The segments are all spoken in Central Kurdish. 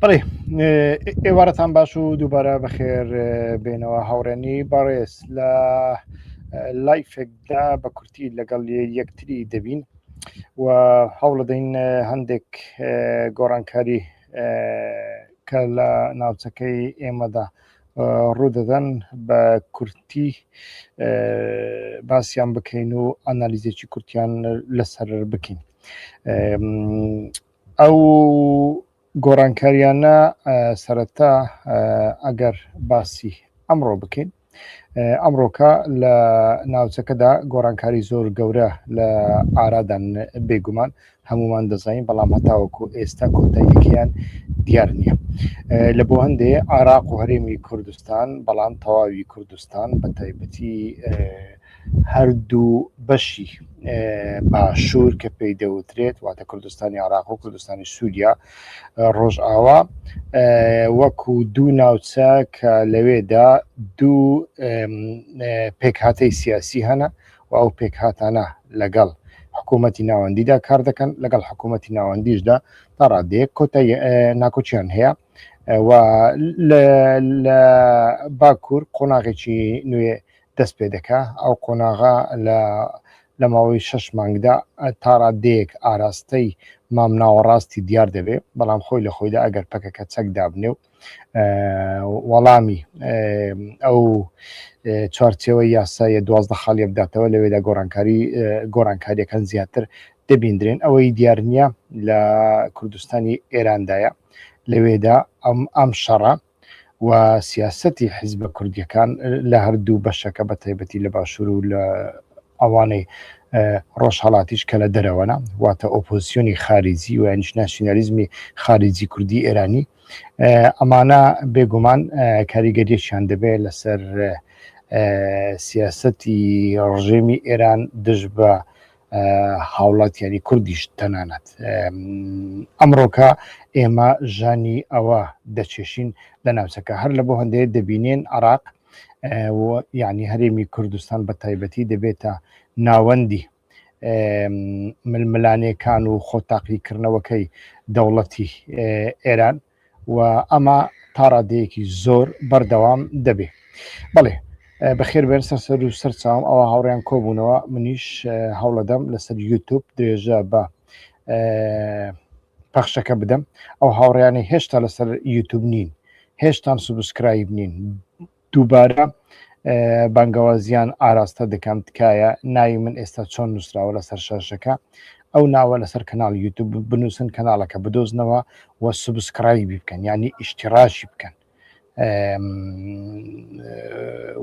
بەڵێ ئێوارەتان باش و دووبارە بەخێر بێنەوە هاوڕێنی بەڕێز لە لایفێکدا بە کورتی لەگەڵ یەکتری دەبین و هەوڵ دەین هەندێک گۆڕانکاری کە لە ناوچەکەی ئێمەدا ڕوودەدەن بە کورتی باسییان بکەین و ئەنالیزێکی کورتیان لەسەر بکەین. ئەو گۆڕانکاریانە سەرەتا ئەگەر باسی ئەمڕۆ بکەین، ئەمڕۆکە لە ناوچەکەدا گۆڕانکاری زۆر گەورە لە ئارادان بێگومان هەمومان دەزانین، بەڵام هەتاوەکو ئێستا کۆتاییەکەیان دیار نییە. لە بۆ هەندێ عێراق و هەرێمی کوردستان، بەڵام تەواوی کوردستان بە تایبەتی هەردوو بەشی باشوور کە پێی دەوترێت واتە کوردستانی عێراق و کوردستانی سووریا ڕۆژئاوا وەکو دوو ناوچە کە لەوێدا دوو پێکهاتەی سیاسی هەنە و ئەو پێکهاتانە لەگەڵ حکوومەتی ناوەندیدا کار دەکەن، لەگەڵ حکوومەتی ناوەندیشدا تا ڕادەیەک کۆتای ناکۆچیان هەیە و لە باکوور قۆناغێکی نوێ دەست پێ دەکا. ئەو قۆناغا لە ماوەی 6 مانگدا تا ڕادەیەک ئاراستەی مام ناوەڕاستی دیار دەبێت، بەڵام خۆی لە خۆیدا ئەگەر پەکەکە چەک دابنێ و وەڵامی ئەو چوارچێوە یاسایە 12 خاڵیە بداتەوە لەوێدا گۆڕانکاریەکان زیاتر دەبیندرێن. ئەوەی دیار نییە لە کوردستانی ئێراندایە، لەوێدا ئەم شەڕە و سیاسەتی حیزبە کوردیەکان لە هەردوو بەشەکە بە تایبەتی لە باشوور و لە ئەوانەی ڕۆژهەڵاتیش کە لە دەرەوەنا واتە ئۆپۆزیسیۆنی خارجی و یانیش ناسیۆنالیزمی خارجی کوردی ئێرانی، ئەمانە بێگومان کاریگەریەکیان دەبێت لەسەر سیاسەتی ڕژێمی ئێران دژ بە هاوڵات یانی کوردیش تەنانەت. ئەمڕۆکە ئێمە ژانی ئەوە دەچێشین لە ناوچەکە، هەر لە بۆ هەندێک دەبینێن عێراق یعنی هەرێمی کوردستان بە تایبەتی دەبێتە ناوەندی ململانەکان و خۆتاقیکردنەوەکەی دەوڵەتی ئێران و ئەمە تا ڕادەیەکی زۆر بەردەوام دەبێت. بەڵێ بەخێر بێن سەر و سەرچاوم ئەوە هاوڕێیان کۆبوونەوە، منیش هەوڵەدەم لەسەر یوتیوب درێژە بە پەخشەکە بدەم. ئەو هاوڕێیانی هێشتا لەسەر یوتیوب نین، هێشتان سوبسکرایب نین، دووبارە بانگەوازیان ئاراستە دەکەم تکایە ناوی من ئێستا چۆن نووسراوە لەسەر شاشەکە، ئەو ناوە لەسەر کەناڵ یوتیوب بنووسن، کەناڵەکە بدۆزنەوە و سوبسکرایبی بکەن، یعنی ئیشتیراشی بکەن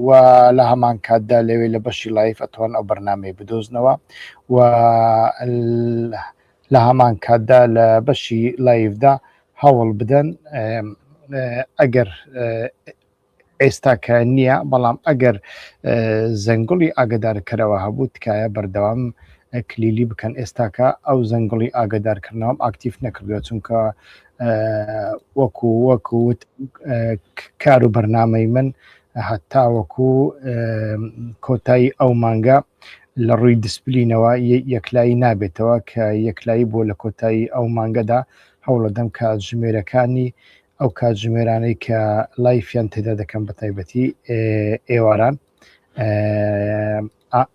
و لە هەمان کاتدا لەوێ لە بەشی لایف ئەتوان ئەو بەرنامەی بدۆزنەوە و لە هەمان کاتدا لە بەشی لایفدا هەوڵ بدەن ئەگەر ئێستاکە نییە، بەڵام ئەگەر زەنگڵی ئاگدارکەرەوە هەبوو تکایە بەردەوام کلیلی بکەن. ئێستاکە ئەو زەنگڵی ئاگدارکردنەوەم ئاکتیف نەکردووە، چونکە وەکو کار و بەرنامەی من هەتا وەکو کۆتایی ئەو مانگە لە ڕووی دیسپلینەوە یەکلایی نابێتەوە کە یەکلایی بۆ لە کۆتایی ئەو مانگەدا هەوڵەدەم کاتژمێرەکانی ئەو کاتژمێرانەی کە لایفیان تێدا دەکەم بە تایبەتی ئێواران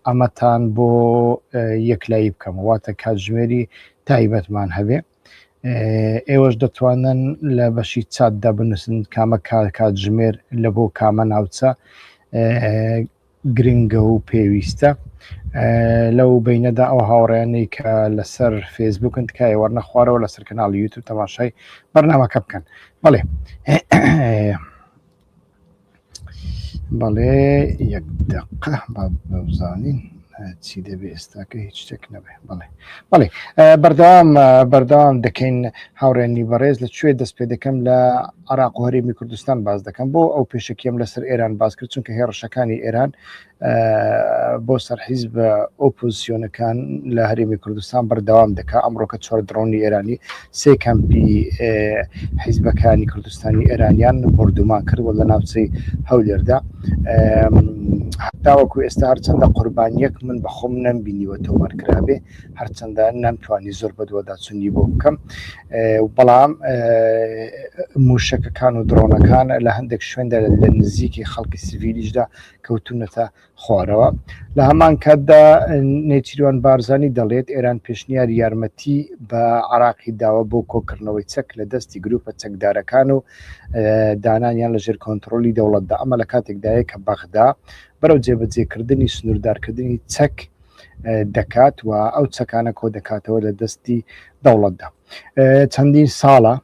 ئەمەتان بۆ یەکلایی بکەم، واتە کاتژمێری تایبەتمان هەبێ. ئێوەش دەتوانن لە بەشی چاتدا بنووسن کامە کاتژمێر لە بۆ کامە ناوچە گرنگە و پێویستە. لەو بینەدا ئەو هاوڕێیانەی کە لەسەر فێسبووکن تکایە وەرنە خوارەوە لەسەر کەناڵ یوتیوب تەماشای بەرنامەکە بکەن. بەڵێ یەک دقە بەوزانین چی دەبێ ئێستاکە هیچ شتێک نەبێ. بەڵێ بەردەوام دەکەین هاوڕێنی بەڕێز. لەکوێ دەست پێ دەکەم لە عێراق و هەرێمی کوردستان باز دەکەم، بۆ ئەو پێشەکەم لەسەر ئێران باز کرد چونکە هێرشەکانی ئێران بۆ سەرحیزب ئۆپۆزیسیۆنەکان لە هەرێمی کوردستان بەردەوام دەکات. ئەمڕۆکە 4 درۆنی ئێرانی 3 کەمپی حیزبەکانی کوردستانی ئێرانیان بردومان کردوە لە ناوچەی هەولێردا. هەتاوەکو ئێستا هەرچەندە قوربانیەک من بەخۆم نەمبینیوە تۆمارکرابێ، هەرچەندە نەمتوانی زۆر بەدوەداچوونی بۆ بکەم، بەڵام موشەکەکان و درۆنەکان لە هەندێک شوێندا لە نزیکی خەڵکی سڤیلیشدا کەوتونەتە خوارەوە. لە هەمان کاتدا نێچیروان بارزانی دەڵێت ئێران پێشنیاری یارمەتی بە عراقی داوە بۆ کۆکردنەوەی چەک لە دەستی گروپە چەکدارەکان و دانانیان لە ژێر کۆنتترۆلی دەوڵەتدا. ئەمە لە کاتێکدایە کە بەغدا بەرەو جێبەجێکردنی سنووردارکردنی چەک دەکات و ئەو چەکانە کۆ دەکاتەوە لە دەستی دەوڵەتدا. چەندین ساڵە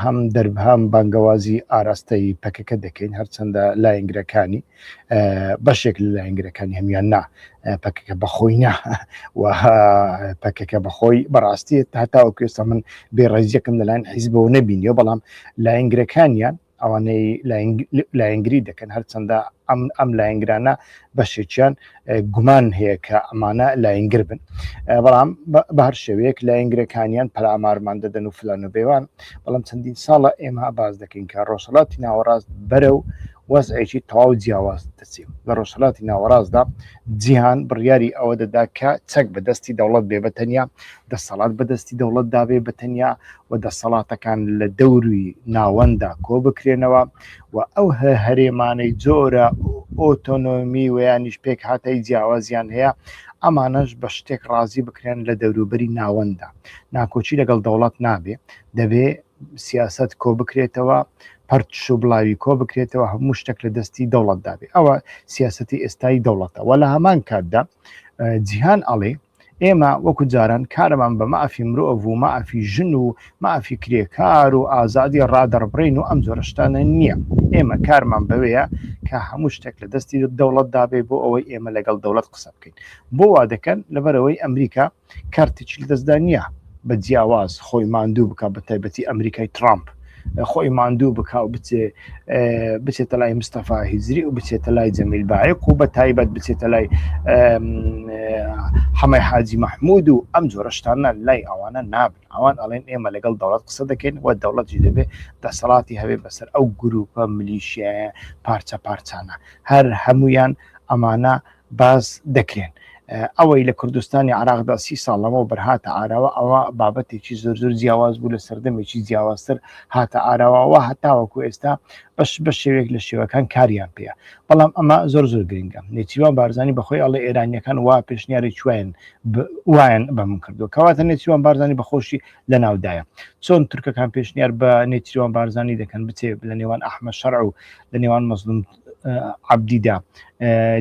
هەم دەربهام بانگەوازی ئاراستەی پەکەکە دەکەین، هەرچەندە لایەنگرەکانی بەشێک لە لایەنگرەکانی هەمیان نا پەکەکە بەخۆی نا و پەکەکە بەخۆی بەڕاستی هەتاوەکو ئێستا من بێڕێزیەکەم لەلایەن حیزبەوە نەبینیەوە، بەڵام لایەنگرەکانیان ئەوانەی لایەنگری دەکەن، هەرچەندە ئەم لایەنگرانە بەشێکیان گومان هەیە کە ئەمانە لایەنگر بن، بەڵام بە هەر شێوەیەک لایەنگرەکانیان پەلامارمان دەدەن و فلان و بێوان. بەڵام چەندین ساڵە ئێمە باز دەکەین کە ڕۆژهەڵاتی ناوەڕاست بەرەو وەزعێکی تەواو جیاواز دەچێت. لە ڕۆژهەڵاتی ناوەڕاستدا جیهان بڕیاری ئەوە دەدا کە چەک بەدەستی دەوڵەت بێ بەتەنیا، دەسەڵات بەدەستی دەوڵەتدا بێ بەتەنیا و دەسەڵاتەکان لە دەوروی ناوەندا کۆ بکرێنەوە و ئەو هەرێمانەی جۆرە ئۆتۆنۆمی ویانیش پێک هاتەی جیاوازیان هەیە، ئەمانەش بە شتێک ڕازی بکرێن لە دەوروبەری ناوەندا. ناکۆچی لەگەڵ دەوڵەت نابێ، دەبێ سیاست کۆ بکرێتەوە، پەرچ و بڵاوی کۆ بکرێتەوە، هەموو شتێک لە دەستی دەوڵەت دابێ. ئەوە سیاسەتی ئێستایی دەوڵەتە و لە هەمان کاتدا جیهان ئەڵێ ئێمە وەکو جاران کارمان بە مافی مرۆڤ و مافی ژن و مافی کرێکار و ئازادی ڕادەڕبڕین و ئەم جۆرە شتانە نییە. ئێمە کارمان بەوەیە کە هەموو شتێک لە دەستی دەوڵەت دابێ بۆ ئەوەی ئێمە لەگەڵ دەوڵەت قسە بکەین. بۆ وا دەکەن لەبەرەوەی ئەمریکا کارتێکی لە دەستدا نییە بە جیاواز خۆی ماندوو بکە، بە تایبەتی ئەمریکای ترامپ خۆی ماندوو بکە و بچێتە لای مستەفا هیزری و بچێتە لای جەمیل بایق و بە تایبەت بچێتە لای حەمای حاجی مەحموود و ئەم جۆرە شتانە لای ئەوانە نابن. ئەوان ئەڵێن ئێمە لەگەڵ دەوڵەت قسە دەکەین و دەوڵەتی دەبێت دەسەڵاتی هەبێ بەسەر ئەو گروپە ملیشیایە پارچە پارچانە، هەر هەمویان ئەمانە باز دەکرێن. ئەوەی لە کوردستانی عراقدا 30 ساڵ لەمەوە بەرهاتە ئاراوە، ئەوە بابەتێکی زۆر زۆر جیاواز بوو، لە سەردەمێکی جیاوازتر هاتە ئاراوەوە هەتاوەکو ئێستا بە شێوێک لە شێوەکان کاریان پێە. بەڵام ئەمە زۆر زۆر گرنگە. نێچیروان بارزانی بەخۆی ئەڵێ ئێرانیەکان وا پێشنیاری وایەن بەم کردووە، کەواتە نێچیروان بارزانی بەخۆشی لە ناودایە. چۆن تورکەکان پێشنیار بە نێچیروان بارزانی دەکەن بچێ لە نێوان ئەحمەد شەرع و لە نێوان مەزلوم عەبدیدا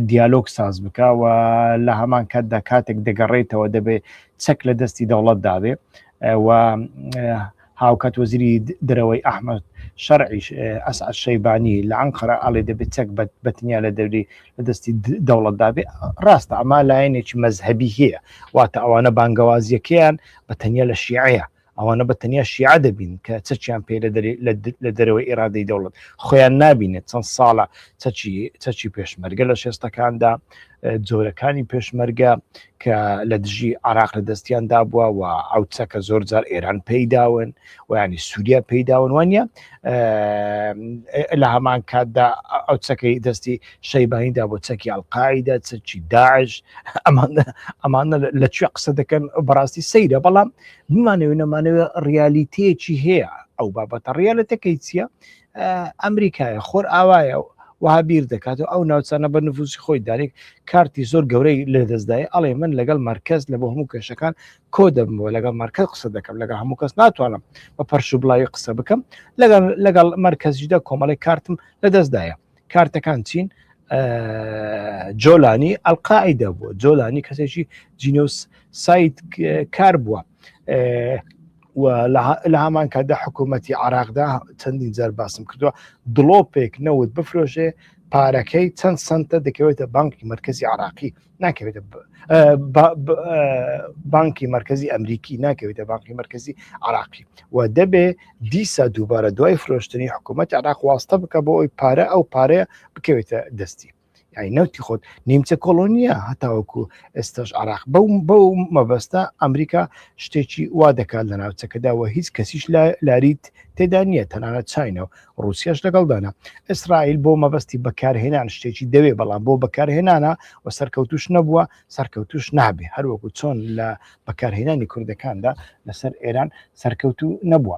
دیالۆگ ساز بکە و لە هەمان کاتدا کاتێک دەگەڕێتەوە دەبێ چەک لە دەستی دەوڵەت دابێ و هاوکات وەزیری دەرەوەی ئەحمەد شەرعی ئەسعەد شەیبانی لە ئەنقەرە ئەڵێ دەبێت چەک بەتەنیا لە دەوری لە دەستی دەوڵەت دابێ. ڕاستە ئەمە لایەنێکی مەزهەبی هەیە، واتە ئەوانە بانگەوازیەکەیان بەتەنیا لە شیعەیە، ئەوانە بەتەنیا شیعە دەبین کە چەکیان پێ لە دەرەوەی ئێرادەی دەوڵەت خۆیان نابینێت. چەند ساڵە چەکی پێشمەرگە لە شێستەکاندا جۆرەکانی پێشمەرگە کە لە دژی عراق لە دەستیان دابووە و ئەو چەکە زۆر جار ئێران پێیداون و ینی سووریا پێیداون وانە لە هەمان کاتدا ئەو چەکەی دەستی شەیبانیدا بۆ چەکی ئەڵقاعیدا، چەکی داعش، ئەمانە لەکوێ قسە دەکەن بەڕاستی سەیرە، بەڵام بمانەوێ ڕیالیتەیەکی هەیە. ئەو بابەتە ڕیالەتەکەی چییە؟ ئەمریکایە خۆر ئاوایە وها بیر دەکات و ئەو ناوچانە بە نفوسی خۆی دارێک کارتی زۆر گەورەی لە دەستدایە، ئەڵێ من لەگەڵ مرکز لە بۆ هەموو کێشەکان کۆ دەبمەوە، لەگەڵ مرکز قسە دەکەم، لەگەڵ هەموو کەس ناتوانم بە پەرش و بڵاوی قسە بکەم، لەگەڵ مرکزیدا کۆمەڵی کارتم لە دەستدایە. کارتەکان چین؟ جۆلانی ئەڵقاعیدا بووە، جۆلانی کەسێکی جینۆس سایت کار بووە و لە هەمان کاتدا حکوومەتی عراقدا چەندین جار باسم کردووە دڵۆپێک نەوت بفرۆشێ پارەکەی چەند سنتە دەکەوێتە بانکی مرکزی عراقی، ناکەوێتە بانکی مرکزی ئەمریکی، ناکەوێتە بانکی مرکزی عراقی و دەبێ دیسە دووبارە دوای فرۆشتنی حکوومەتی عراق واستە بکە بۆ ئەوی پارە ئەو پارەیە بکەوێتە دەستی. یعنی نەوتی خۆت نیمچە کۆلۆنیە هەتاوەکو ئێستاش عراق بەو مەبەستە ئەمریکا شتێکی وا دەکات لە ناوچەکەداوە هیچ کەسیش لاریت تێدا نییە تەنانەت چاینەوە ڕوسیاش لەگەڵدانا ئیسرائیل بۆ مەبەستی بەکارهێنان شتێکی دەوێ بەڵام بۆ بەکارهێنانە و سەرکەوتوش نەبووە سەرکەوتوش نابێ هەروەکو چۆن لە بەکارهێنانی کوردەکاندا لەسەر ئێران سەرکەوتو نەبووە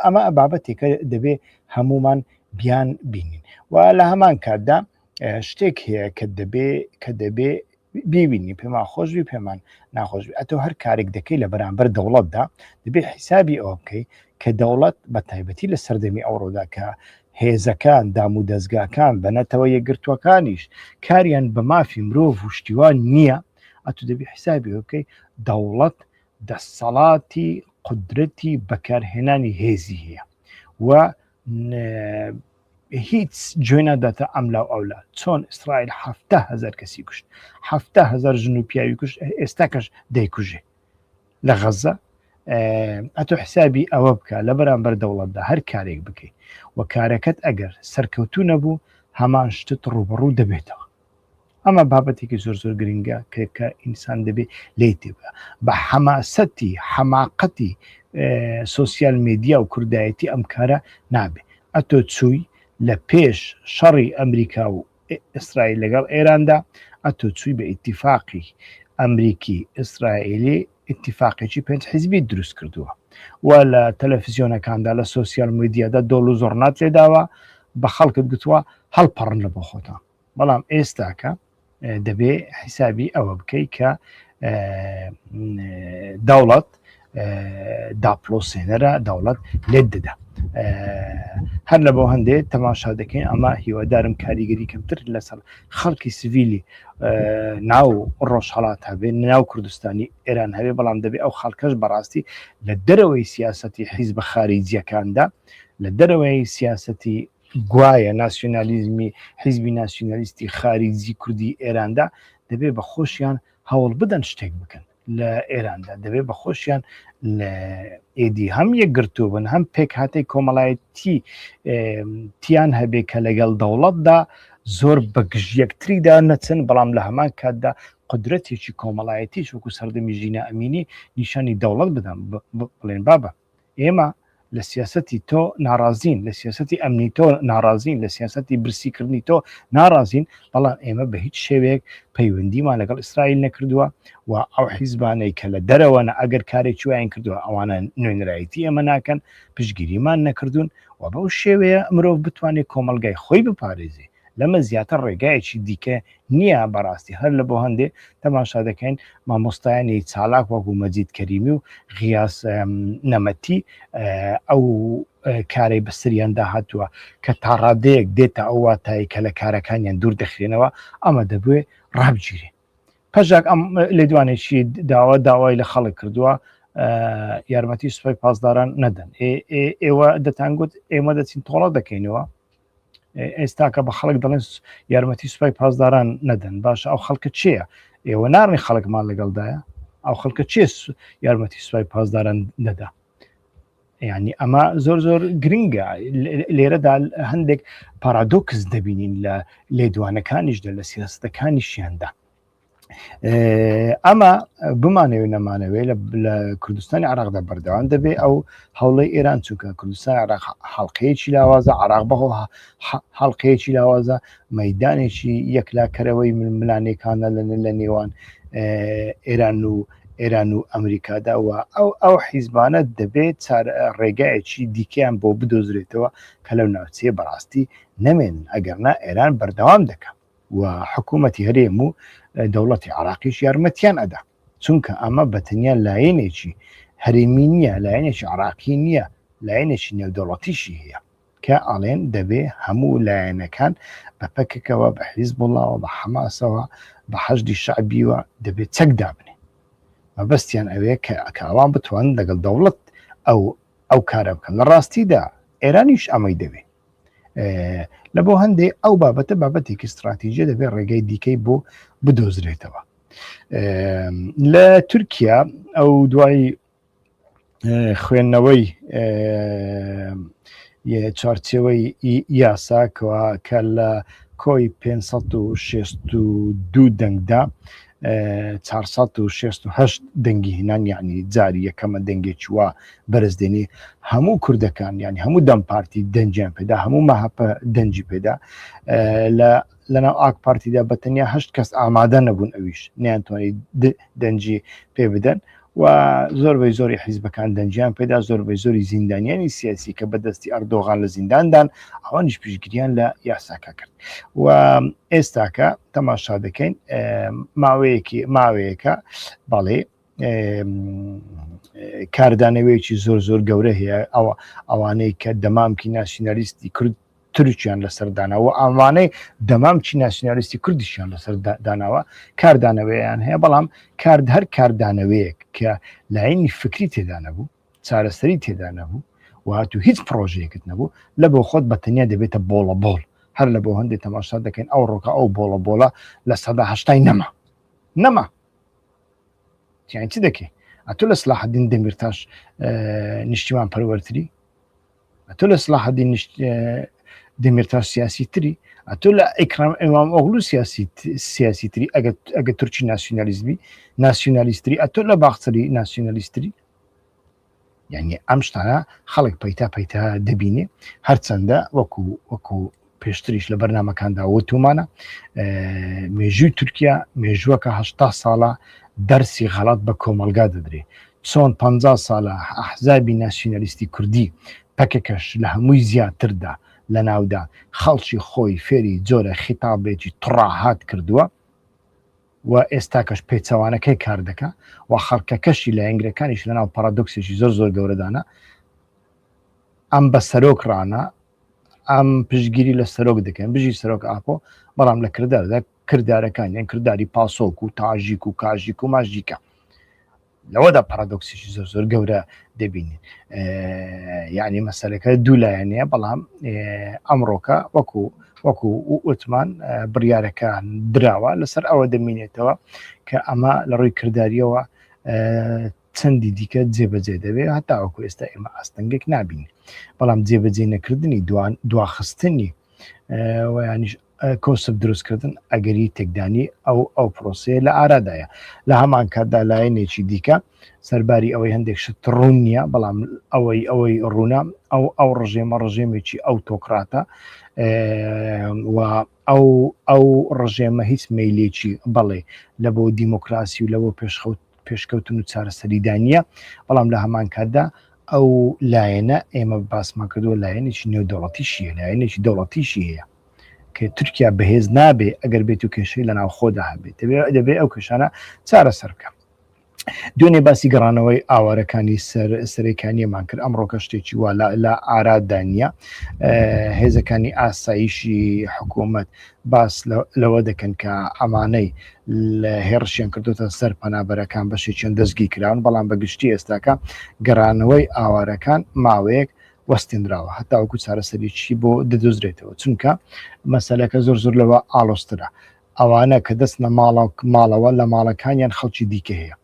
ئەمە بابەتێکە دەبێ هەمومان بیان بینین و لە هەمان کاتدا شتێک هەیە کە دەبێ بیبینی پێمان خۆشوی پێمان ناخۆشوی ئەتۆ هەر کارێک دەکەی لە بەرامبەر دەوڵەتدا دەبێت حیسابی ئەوە بکەی کە دەوڵەت بە تایبەتی لە سەردەمی ئەوڕۆدا کە هێزەکان دام و دەستگاکان بەنەتەوە یەکگرتووەکانیش کاریان بە مافی مرۆڤ و شتیوان نییە ئەتو دەبێت حیسابی ئەوە بکەی دەوڵەت دەسەڵاتی قودرەتی بەکارهێنانی هێزی هەیە و هیچ گوێ ناداتە ئەملاو ئەولا چۆن ئیسرائیل 700,000 کەسی کوشت 700,000 ژن و پیاوی کوشت ئێستاکەش دەیکوژێ لە غەزە ئەتۆ حسابی ئەوە بکە لە بەرامبەر دەوڵەتدا هەر کارێک بکەیت و کارەکەت ئەگەر سەرکەوتو نەبوو هەمان شتت ڕوبەڕوو دەبێتەوە ئەمە بابەتێکی زۆر گرنگە کە ئینسان دەبێت لێی تێبە بە حەماسەتی حەماقەتی سۆسیال میدیا و کوردایەتی ئەم کارە نابێ ئەتۆ چووی لە پێش شەڕی ئەمریکا و ئیسرائیل لەگەڵ ئێراندا ئەتۆ چووی بە ئیتیفاقی ئەمریکی ئیسرائیلی ئیتیفاقێکی 5 حیزبی دروست کردووە و لە تەلەڤیزیۆنەکاندا لە سۆسیال میدیادا دۆڵ و زۆرنات لێداوە بە خەڵکت گوتووە هەڵپەڕن لە بۆ خۆتان بەڵام ئێستاکە دەبێ حیسابی ئەوە بکەی کە دەوڵەت داپلۆسێنەرە دەوڵەت لێت دەدا هەر لە بۆ هەندێک تەماشا دەکەین ئەمە هیوادارم کاریگەری کەمتر لەسەر خەڵکی سڤیلی ناو ڕۆژهەڵات هەبێ ناو کوردستانی ئێران هەبێ بەڵام دەبێ ئەو خەڵکەش بەڕاستی لە دەرەوەی سیاسەتی حیزبە خارجیەکاندا لە دەرەوەی سیاسەتی گوایە ناسیۆنالیزمی حیزبی ناسیۆنالیستی خارجی کوردی ئێراندا دەبێ بە خۆشیان هەوڵ بدەن شتێک بکەن لە ئێراندا دەبێت بە خۆشیان لە ئێدی هەم یەکگرتوو بن هەم پێک هاتی کۆمەڵایەتی تیان هەبێ کە لەگەڵ دەوڵەتدا زۆر بە گژیەکتریدا نەچن بەڵام لە هەمان کاتدا قدرەتێکی کۆمەڵایەتیش وەکو سەردەمی ژینە ئەمینی نیشانی دەوڵەت بدەن بڵێن بابە ئێمە لە سیاسەتی تۆ ناڕازین لە سیاسەتی ئەمنی تۆ ناڕازین لە سیاسەتی برسیکردنی تۆ ناڕازین بەڵام ئێمە بە هیچ شێوەیەک پەیوەندیمان لەگەڵ ئیسرائیل نەکردووە و ئەو حیزبانەی کە لە دەرەوەنە ئەگەر کارێکی وایان کردووە ئەوانە نوێنرایەتی ئێمە ناکەن پشگیریمان نەکردوون و بەو شێوەیە مرۆڤ بتوانێت کۆمەلگای خۆی بپارێزێ لەمە زیاتر ڕێگایەکی دیکە نییە بەڕاستی هەر لە بۆ هەندێ تەماشا دەکەین مامۆستایانی چالاک وەکو مەجید کەریمی و غیاس نەمەتی ئەو کارەی بەسریاندا هاتووە کە تا ڕادەیەک دێتە ئەو واتایی کە لە کارەکانیان دوور دەخرێنەوە ئەمە دەبێت ڕابگیرێ پەژاک ئەم لە دوانێکی داوای لە خەڵک کردووە یارمەتی سوپای پاسداران نەدەن ئێوە دەتانگوت ئێمە دەچین تۆڵە دەکەینەوە ئێستا کە بە خەڵک دەڵێن یارمەتی سوپای پاسداران نەدەن باشە ئەو خەڵکە چییە ئێوە ناڕێ خەڵکمان لەگەڵدایە ئەو خەڵکە چێ یارمەتی سوپای پاسداران دەدا یعنی ئەمە زۆر گرنگە لێرەدا هەندێک پارادۆکس دەبینین لە لێدوانەکانیشدا لە سیاستەکانیشیاندا ئەمە بمانەوێ نەمانەوێ لە کوردستانی عراقدا بەردەوام دەبێ ئەو هەوڵی ئێران چونکە کوردستان عراق حەڵقەیەکی لاوازە عراق بەهۆ حەڵقەیەکی لاوازە مەیدانێکی یەکلاکەرەوەی ملانێکانە لە نێوان ئێران و ئەمریکادا و ئەو حیزبانە دەبێت ڕێگایەکی دیکەیان بۆ بدۆزرێتەوە کە لەو ناوچەیە بەڕاستی نەمێن ئەگەرنا ئێران بەردەوام دەکەم و حکوومەتی هەرێم و دەوڵەتی عراقیش یارمەتیان ئەدا چونکە ئەمە بەتەنیا لایەنێکی هەرێمی نییە لایەنێکی عراقی نییە لایەنێکی نێودەوڵەتیشی هەیە کە ئاڵێن دەبێ هەموو لایەنەکان بە پەکێکەوە بە حیزبوڵڵاوە بە حەماسەوە بە حەشدی شەعبیوە دەبێت چەکدا بنێ مەبەستیان ئەوەیە کە ئەوان بتوان لەگەڵ دەوڵەت ئەو کارە بکەن لە ڕاستیدا ئێرانیش ئەمەی دەبێت لە بۆ هەندێک ئەو بابەتە بابەتێکی استراتیژیە دەبێت ڕێگەی دیکەی بۆ بدۆزرێتەوە لە تورکیا ئەو دوای خوێندنەوەی چارچێوەی یاساکەوە کە لە کۆی 562 دەنگدا 468 دەنگی هێنان، یعنی جاری یەکەمە دەنگێکی وا بەرزدێنی هەموو کوردەکان، یعنی هەموو دەم پارتی دەنجیان پێدا، هەموو مەهەپە دەنجی پێدا. لەناو ئاک پارتیدا بەتەنیا 8 کەس ئامادە نەبوون، ئەویش نەیانتوانی دەنجی پێ بدەن و زۆربەی زۆری حیزبەکان دەنجیان پێدا، زۆربەی زۆری زیندانیانی سیاسی کە بەدەستی ئەردۆغان لە زینداندان ئەوانیش پشتگیریان لە یاساکە کرد. و ئێستاکە تەماشا دەکەین ماوەیەکە بەڵێ کاردانەوەیەکی زۆر گەورە هەیە ئەوانەی کە دەمامکی ناسیۆنالیستی کورد ترکیان لەسەرداناوە، ئەوانەی دەمامکی ناسیۆنالیستی کوردیشیان لەسەرداناوە کاردانەوەیان هەیە، بەڵام هەر کاردانەوەیەک کە لایەنی فکری تێدا نەبوو، چارەسەری تێدا نەبوو و هاتوو هیچ پرۆژەیەکت نەبوو، لە بۆ خۆت بەتەنیا دەبێتە بۆڵە بۆڵ. هەر لە بۆ هەندێک تەماشا دەکەین ئەو ڕۆکە ئەو بۆڵە لە 180 نەما یان چی دەکەی؟ ئەتۆ لە سلاحەدین دەمیرتاش نیشتیمان پەروەرتری، ئەتۆ لە سلاحەدین دەمیرتاش سیاسی تری، ئەتۆ لە ئیکرام ئیمام ئۆغلو سیاسی تری ئەگە تورکی ناسیۆنالیستری، ئەتۆ لە باخچەری ناسیۆنالیستری. یعنی ئەم شتانە خەڵک پەیتا دەبینێ، هەرچەندە وەکو پێشتریش لە بەرنامەکاندا وتومانە مێژووی تورکیا مێژووەکە 80 ساڵە دەرسی غەڵات بە کۆمەلگا دەدرێ، چۆن 50 ساڵە ئەحزابی ناسیۆنالیستی کوردی پەکێکەش لە هەمووی زیاتردا لە ناودا خەڵکی خۆی فێری جۆرە خیتابێکی تڕاهات کردووە و ئێستاکەش پێچەوانەکەی کار دەکە و خەڵکەکەشی لە ئەنگلەکانیش لەناو پارادۆکسێکی زۆر گەورەدانە. ئەم بە سەرۆک ڕانە، ئەم پشتگیری لە سەرۆک دەکەن، بژی سەرۆک ئاپۆ، بەڵام لە کرداردا کردارەکان یان کردداری پاسۆک و تاژیک و کاژیک و ماژیکە، لەوەدا پارادۆکسێکی زۆر گەورە دەبینین. یعنی مەسەلەکە دوولایەنەیە، بەڵام ئەمڕۆکە وەکو وتمان بڕیارەکان دراوە لەسەر ئەوە دەمینێتەوە کە ئەمە لە ڕووی کردداریەوە چەندی دیکە جێبەجێ دەبێت، هەتا وەکو ئێستا ئێمە ئاستەنگێک نابین، بەڵام جێبەجێ نەکردنی دواخستنی ویانیش کۆسب دروستکردن ئەگەری تێکدانی ئەو پرۆسەیە لە ئارادایە. لە هەمان کاتدا لایەنێکی دیکە سەرباری ئەوەی هەندێک شت ڕوون نییە، بەڵام ئەوەی ڕوونە ئەو ڕژێمێکی ئەوتۆکراتە و ئەو ڕژێمە هیچ مەیلێکی بەڵێ لە بۆ دیموکراسی و لە بۆ پێشکەوتن و چارەسەریدانیە، بەڵام لە هەمان کاتدا ئەو لایەنە ئێمە باسمان کردووە لایەنێکی نێودەوڵەتیشیە، لایەنێکی دەوڵەتیشی هەیە کە تورکیا بەهێز نابێ ئەگەر بێت و کێشەی لە ناو خۆدا هەبێت، دەبێت ئەو کێشانە چارەسەر بکە. دوێنێ باسی گەڕانەوەی ئاوارەکانی سەرەکانیەمان کرد، ئەمڕۆکە شتێکی وا لە ئارادانیە. هێزەکانی ئاسایشی حکوومەت باس لەوە دەکەن کە ئەمانەی لە هێرشیان کردوتە سەر پەنابەرەکان بەشێکیان دەستگی کراون، بەڵام بەگشتی ئێستاکە گەڕانەوەی ئاوارەکان ماوەیەک وەستێنراوە، هەتا وەکو چارەسەریی بۆ دەدۆزرێتەوە، چونکە مەسەلەکە زۆر لەوە ئاڵۆسترە. ئەوانە کە دەستنە ماڵەوە لە ماڵەکانیان خەڵکی دیکە هەیە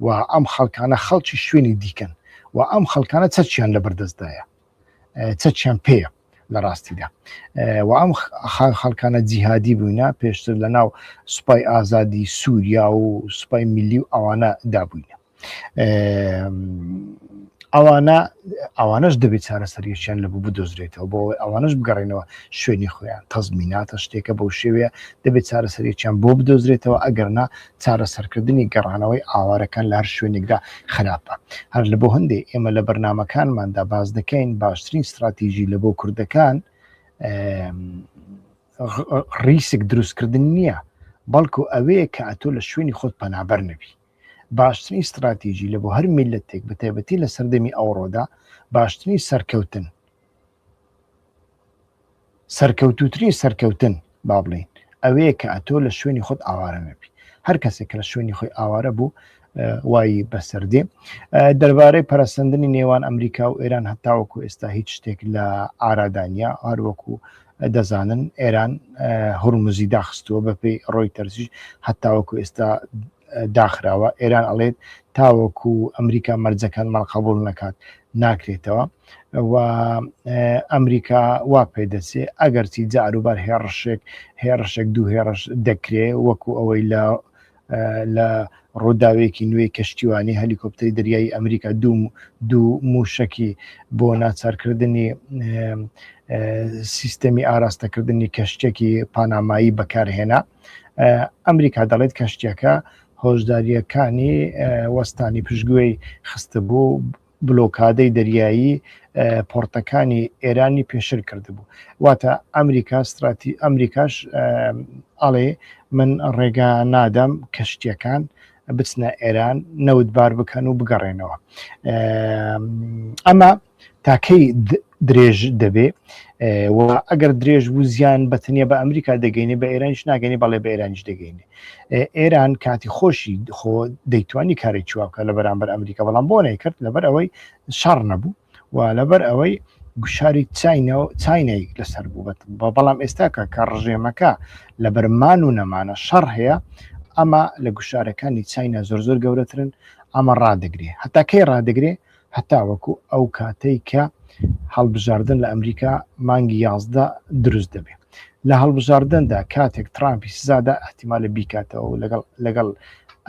و ئەم خەڵکانە خەڵکی شوێنی دیکەن و ئەم خەڵکانە چەچیان لە بەردەستدایە، چەچیان پێیە لە ڕاستیدا، و ئەم خەڵکانە جیهادی بووینە پێشتر لە ناو سوپای ئازادی سووریا و سوپای میلی و ئەوانە دابووینە. ئەوانەش دەبێت چارەسەریەکیان لە بوو بدۆزرێتەوە، بۆ ئەوانش بگەڕێنەوە شوێنی خۆیان. تەزمیناتە شتێکە بەو شێوەیە دەبێت چارەسەریەکیان بۆ بدۆزرێتەوە، ئەگەرنا چارەسەرکردنی گەڕانەوەی ئاوارەکان لە هەر شوێنێکدا خراپە. هەر لە بۆ هەندێک ئێمە لە بەرنامەکانماندا باز دەکەین باشترین استراتیژی لە بۆ کوردەکان ڕیسک دروستکردن نییە، بەڵکو ئەوەیە کە ئەتۆ لە شوێنی خۆت پەنابەر نەبی. باشترین استراتیژی لە بۆ هەر میلەتێک بە تایبەتی لە سەردەمی ئەوڕۆدا باشترین سەرکەوتوترین سەرکەوتن با بڵین ئەوەیە کە ئەتۆ لە شوێنی خۆت ئاوارە نەبی. هەر کەسێک کە لە شوێنی خۆی ئاوارە بوو وای بەسەردێ. دەربارەی پەرەسەندنی نێوان ئەمریکا و ئێران هەتاوەکو ئێستا هیچ شتێک لە ئارادانیا، هەروەکو دەزانن ئێران هورموزی داخستووە بەپێی ڕۆی تەرزیش، هەتاوەکو ئێستا داخراوە ئێران ئەڵێت تاوەکو ئەمریکا مەرجەکان مەڵ قبول نەکات ناکرێتەوە و ئەمریکا وا پێدەچێ ئەگەرچی جاروبار هێڕشێک دوو هێڕش دەکرێت وەکو ئەوەی لە ڕووداوێکی نوێی کەشتیوانی هەلیکۆپتەری دەریایی ئەمریکا دوو موشکی بۆ ناچارکردنی سیستەمی ئاراستەکردنی کەشتێکی پانامایی بەکارهێنا ئەمریکا دەڵێت کەشتێکە هۆشداریەکانی وەستانی پشتگوێی خستە بوو بلۆکادەی دەریایی پۆرتەکانی ئێرانی پێشر کردبوو واتە ئەمریکاش ئەڵێ من ڕێگا نادەم کەشتیەکان بچنە ئێران نەوتبار بکەن و بگەڕێنەوە ئەمە تاکەی درێژ دەبێ و ئەگەر درێژ بوو زیان بەتەنیا بە ئەمریکا دەگەینێ بە ئێرانیش ناگەنی بەڵێ بە ئێرانیش دەگەینێ ئێران کاتی خۆشی خۆ دەیتوانی کارێکی واکە لە بەرامبەر ئەمریکا بەڵام بۆ نەیکرد لەبەر ئەوەی شەڕ نەبوو و لەبەر ئەوەی گوشاری چاینای لەسەر بوو بەڵام ئێستاکە کە ڕژێمەکە لە بەرمان و نەمانە شەڕ هەیە ئەمە لە گوشارەکانی چاینا زۆر گەورەترن ئەمە ڕادەگرێ هەتا کەی ڕادەگرێ هەتا وەکو ئەو کاتەی کە هەڵبژاردن لە ئەمریکا مانگی 11 دروست دەبێت لە هەڵبژاردندا کاتێک ترامپی سزادا احتیمالە بیکاتەوە و لەگەڵ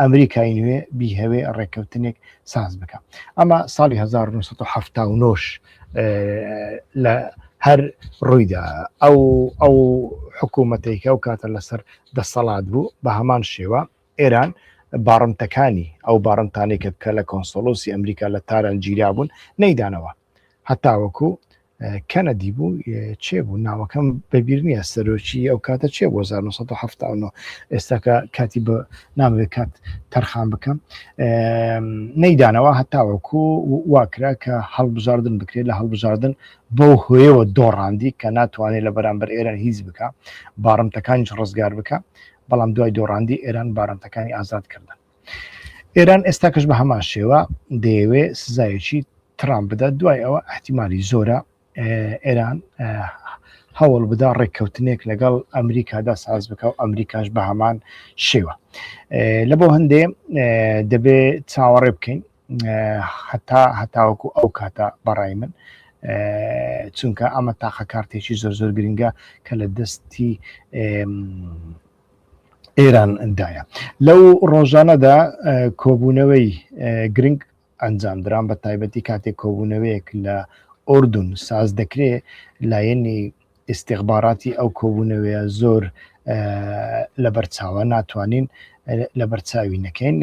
ئەمریکای نوێ بیهەوێ ڕێککەوتنێک ساز بکە ئەمە ساڵی 1970 لە هەر ڕوویدا ئەو حکوومەتێکە و کاتە لەسەر دەسەڵات بوو بە هەمان شێوە ئێران باڕمتەکانی ئەو باڕمتانێکە بکە لە کۆنسۆلۆسی ئەمریکا لە تاران گیرا بوون نەیدانەوە هەتاوەکو کەنەدی بوو چێ بوو ناوەکەم بەبییر نییە سەرۆکی ئەو کاتە چێ بۆ 1970 ئێستاکە کاتی بە ناموێت کات تەرخان بکەم نەیدانەوە هەتاوەکو واکرا کە هەڵبژاردن بکرێت لە هەڵبژاردن بۆ هۆیەوە دۆڕاندی کە ناتوانێت لە بەرامبەر ئێران هیچ بکە باڕمتەکانیش ڕزگار بکە بەڵام دوای دۆڕاندی ئێران باڕمتەکانی ئازاد کردن ئێران ئێستاکەش بە هەمان شێوە دەیەوێت سزایەکی ترامپ بدات دوای ئەوە احتیمالی زۆرە ئێران هەوڵ بدا ڕێککەوتنێک لەگەڵ ئەمریکادا ساز بکە و ئەمریکاش بە هەمان شێوە لە بۆ هەندێ دەبێت چاوەڕێ بکەین هەتاوەکو ئەو کاتە بەڕای من چونکە ئەمە تاقە کارتێکی زۆر گرنگە کە لە دەستی ئێراندایە لەو ڕۆژانەدا کۆبوونەوەی گرنگ ئەنجامدران بە تایبەتی کاتێک کۆبوونەوەیەک لە ئوردون ساز دەکرێت لایەنی ئستیخباراتی ئەو کۆبوونەوەیە زۆر لە بەرچاوە ناتوانین لە بەرچاوی نەکەین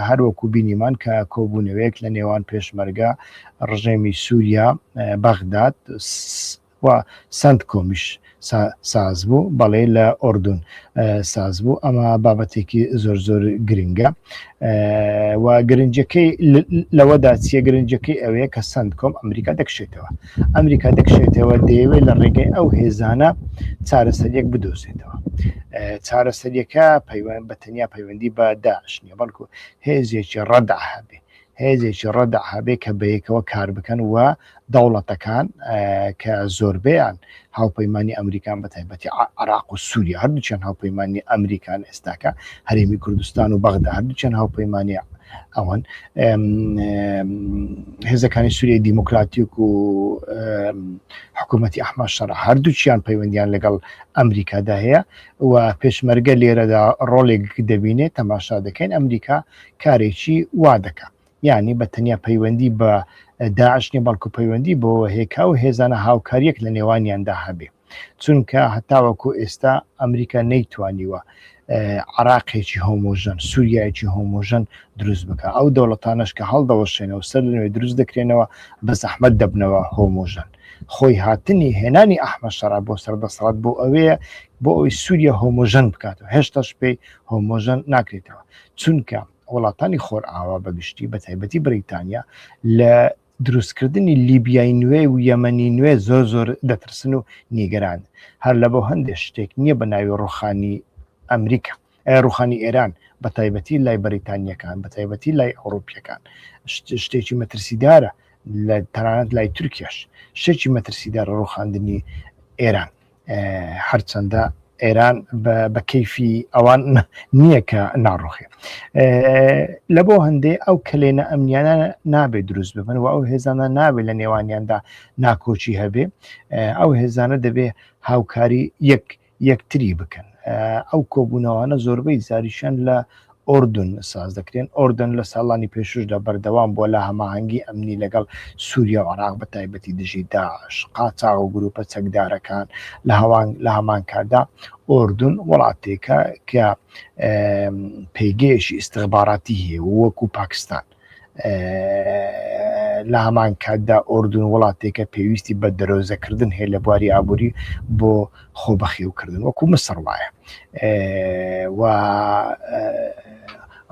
هەروەکو بینیمان کە کۆبوونەوەیەک لە نێوان پێشمەرگە ڕژێمی سووریا بەغداد و سند کۆمیش ساز بوو بەڵێ لە ئوردون ساز بوو ئەمە بابەتێکی زۆر گرنگە و گرنجەکەی لەوەدا چیە گرنجەکەی ئەوەیە کە سند کۆم ئەمریکا دەکشێتەوە دەیەوێت لە ڕێگەی ئەو هێزانە چارەسەریەک بدۆزێتەوە چارەسەریەکە بە تەنیا پەیوەندی بە داعش نیە بەڵکو هێزێکی ڕەدع هەبێ هێزێکی ڕەدع هەبێ کە بەیەکەوە کار بکەن و دەوڵەتەکان کە زۆربیان هاوپەیمانی ئەمریکان بە تایبەتی عێراق و سووریا هەردووچیان هاوپەیمانی ئەمریکان ئێستاکە هەرێمی کوردستان و بەغدا هەردووچیان هاوپەیمانی ئەوەن هێزەکانی سووریای دیموکراتیک و حکوومەتی ئەحمەد شەڕ هەردووچیان پەیوەندیان لەگەڵ ئەمریکادا هەیە و پێشمەرگە لێرەدا ڕۆڵێک دەبینێت تەماشا دەکەین ئەمریکا کارێکی وا دەکات یعنی بە تەنیا پەیوەندی بە داعش نیە بەڵکو پەیوەندی بۆ هێکا و هێزانە هاوکاریەک لە نێوانیاندا هەبێ چونکە هەتاوەکو ئێستا ئەمریکا نەیتوانیوە عراقێکی هۆمۆژەن سووریایەکی هۆمۆژەن دروست بکە ئەو دەوڵەتانش کە هەڵدەوەشێنەوە سەر لەوێ دروست دەکرێنەوە بە زەحمەت دەبنەوە هۆمۆژەن خۆی هاتنی هێنانی ئەحمەد شەڕ بۆ سەردەسەڵات بۆ ئەوەیە بۆ ئەوی سووریا هۆمۆژەن بکاتەوە هێشتاش پێی هۆمۆژەن ناکرێتەوە چونکە وڵاتانی خۆرئاوا بەگشتی بە تایبەتی بریتانیا لە دروستکردنی لیبیای نوێ و یەمەنی نوێ زۆر دەترسن و نیگەران هەر لە بۆ هەندێک شتێک نییە بە ناوی ڕوخانی ئەمریکا ڕوخانی ئێران بە تایبەتی لای بەریتانیەکان بە تایبەتی لای ئەوروپیەکان شتێکی مەترسیدارە لە تەنانەت لای تورکیاش شتێکی مەترسیدارە ڕوخاندنی ئێران هەرچەندە ئێران بە کەیفی ئەوان نییە کە ناڕۆخێ لە بۆ هەندێ ئەو کلێنە ئەمنیانە نابێت دروست ببن و ئەو هێزانە نابێت لە نێوانیاندا ناکۆچی هەبێ ئەو هێزانە دەبێ هاوکاری یەکتری بکەن ئەو کۆبوونەوانە زۆربەی زاریشان لە ئۆردون ساز دەکرێن ئۆردن لە ساڵانی پێشوشدا بەردەوام بۆ لە هەماهەنگی ئەمنی لەگەڵ سووریا و عێراق بە تایبەتی دژی داعش قاچاغ و گروپە چەکدارەکان لە هەمان کاردا ئۆردون وڵاتێکە کە پێگەیەکی ئیستخباراتی هەیە وەکو پاکستان لە هەمان کاتدا ئۆردون وڵاتێکە پێویستی بە دەرۆزەکردن هەیە لە بواری ئابووری بۆ خۆبەخێوکردن وەکو مسر وایە و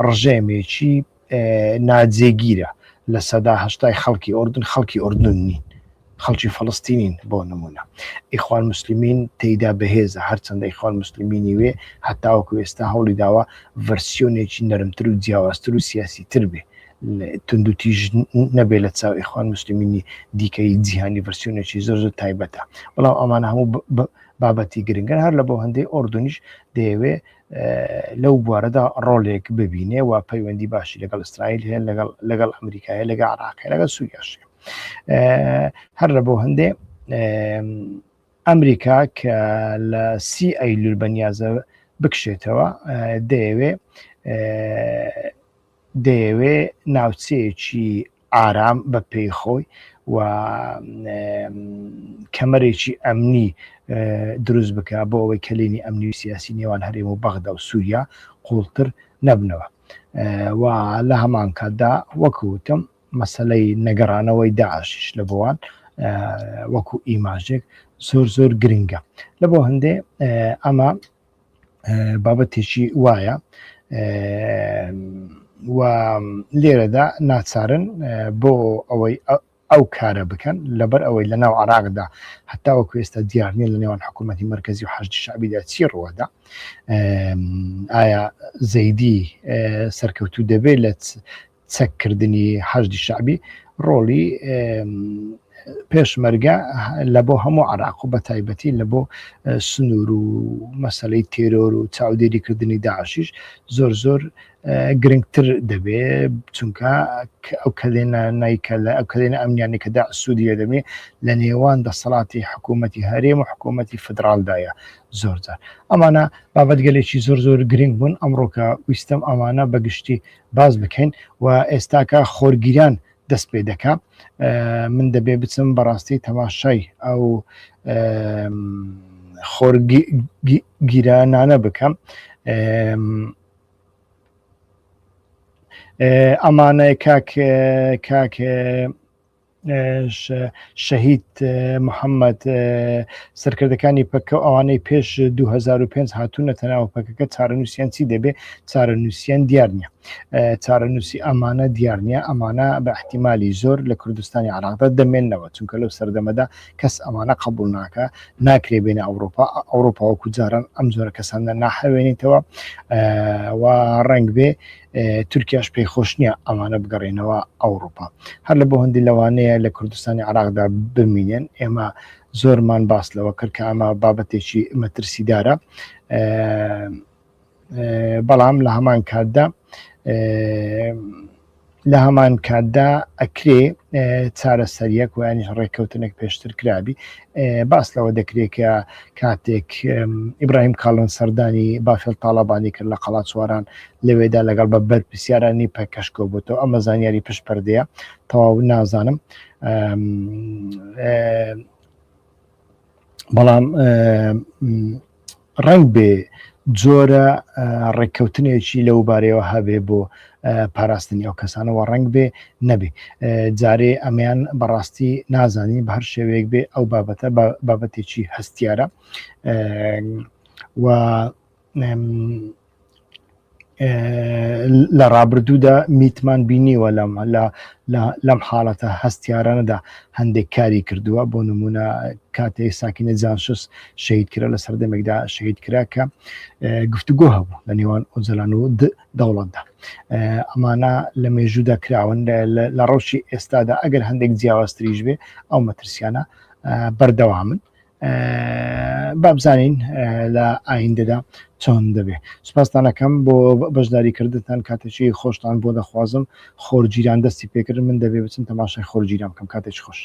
ڕژێمێکی ناجێگیرە لە سەدا هەشتای خەڵکی ئۆردن خەڵکی ئۆردن نین خەڵکی فەڵستینین بۆ نمونە ئیخوان موسلیمین تێیدا بەهێزە هەرچەندە ئیخوان موسلیمینی وێ هەتاوەکو ئێستا هەوڵی داوە ڤەرسیۆنێکی نەرمتر و جیاوازتر و سیاسی تر بێ تندوتیژ نەبێت لە چاو ئیخوان موسلیمینی دیکەی جیهانی ڤەرسیۆنێکی زۆر تایبەتە بەڵام ئەمانە هەموو بابەتی گرنگن هەر لە بۆ هەندێک ئۆردنیش دەیەوێ لەو بوارەدا ڕۆڵێک ببینێ و پەیوەندی باشی لەگەڵ ئیسرائیل هەیە لەگەڵ ئەمریکایە لەگەڵ عێراقیە لەگەڵ سووریاش هەر لە بۆ هەندێ ئەمریکا کە لە 30 ئەیلول بەنیازە بکشێتەوە دەیەوێ ناوچەیەکی ئارام بە پێی خۆی و کەمەرێکی ئەمنی دروست بکە بۆ ئەوەی کەلێنی ئەمنی و سیاسی نێوان هەرێم و بەغدا و سووریا قوڵتر نەبنەوە و لە هەمان کاتدا وەکوتم مەسەلەی نەگەڕانەوەی داعشش لە بۆوان وەکو ئیماژێک زۆر گرنگە لە بۆ هەندێ ئەمە بابەتێکی وایە و لێرەدا ناچارن بۆ ئەوەی ئەو کارە بکەن لەبەر ئەوەی لە ناو عێراقدا هەتا وەکو ئێستا دیار نیە لە نێوان حکوومەتی مەرکەزی و حەشدی شەعبیدا چی ڕوەدا ئایا زەیدی سەرکەوتوو دەبێت لە چەککردنی حەشدی شەعبی ڕۆڵی پێشمەرگە لە بۆ هەموو عێراق و بە تایبەتی لە بۆ سنوور و مەسەلەی تێرۆر و چاودێریکردنی داعشیش زۆر گرنگتر دەبێت چونکە ئەو کەلێنە ئەمنیانی کە داعش سوودیە دەبێت لە نێوان دەسەڵاتی حکوومەتی هەرێم و حکوومەتی فدراڵدایە زۆرجار ئەمانە بابەتگەلێکی زۆر گرنگ بوون ئەمڕۆکە ویستم ئەمانە بەگشتی باز بکەین و ئێستاکە خۆرگیران دەست پێ دەکا من دەبێ بچم بەڕاستی تەماشای ئەو خۆرگیرانانە بکەم ئەمانە کاک شەهید محەممەد سەرکردەکانی پەکە ئەوانەی پێش 2005 هاتوونە تەناو پەکەکە چارەنووسیان چی دەبێت چارەنووسیان دیار نییە چارەنووسی ئەمانە دیار نییە ئەمانە بە احتیمالی زۆر لە کوردستانی عێراقدا دەمێننەوە چونکە لەو سەردەمەدا کەس ئەمانە قبول ناکە ناکرێ بێنە ئەوروپا وەکو جاران ئەم زۆرە کەسانە ناحەوێنیتەوە و ڕەنگ بێ تورکیاش پێی خۆش نییە ئەمانە بگەڕێنەوە ئەوروپا هەر لە بۆ هەندی لەوانەیە لە کوردستانی عێراقدا بمینێن ئێمە زۆرمان باس لەوە کرد کە ئەمە بابەتێکی مەترسیدارە بەڵام لە هەمان کاتدا ئەکرێ چارەسەریەک و ینی ڕێککەوتنێک پێشتر کرابی باس لەوە دەکرێت کە کاتێک ئیبراهیم کاڵن سەردانی بافێڵ تاڵەبانی کرد لە قەڵات سواران لەوێدا لەگەڵ بە بەر پرسیارانی پەکەشکۆ بۆتەوە ئەمە زانیاری پشت پەردەیە تەواو نازانم بەڵام ڕەنگ بێ جۆرە ڕێککەوتنێکی لەو بارەوە هەبێ بۆ پاراستنی ئەو کەسانەوە ڕەنگ بێ نەبێ جارێ ئەمیان بەڕاستی نازانی بە هەر شێوەیەک بێ ئەو بابەتە بابەتێکی هەستیارە و لە ڕابردوودا میتمان بینیوە لەم حاڵەتە هەستیارانەدا هەندێک کاری کردووە بۆ نمونە کاتێک ساکینە جانشس شەهید کرا لە سەردەمێکدا شەهید کرا کە گفتوگۆ هەبوو لە نێوان ئۆجەلان و دەوڵەتدا ئەمانە لە مێژوودا کراون لە ڕۆژی ئێستادا ئەگەر هەندێک جیاوازتریش بێ ئەو مەترسیانە بەردەوامن بابزانین لە ئایندەدا چۆن دەبێ. سوپاسدانەکەم بۆ بەشداریکردتان کاتێکی خۆشتان بۆ دەخوازم. خۆرگیران دەستی پێکرد من دەبێ بچم تەماشای خۆرگیران بکەم. کاتێکی خۆش.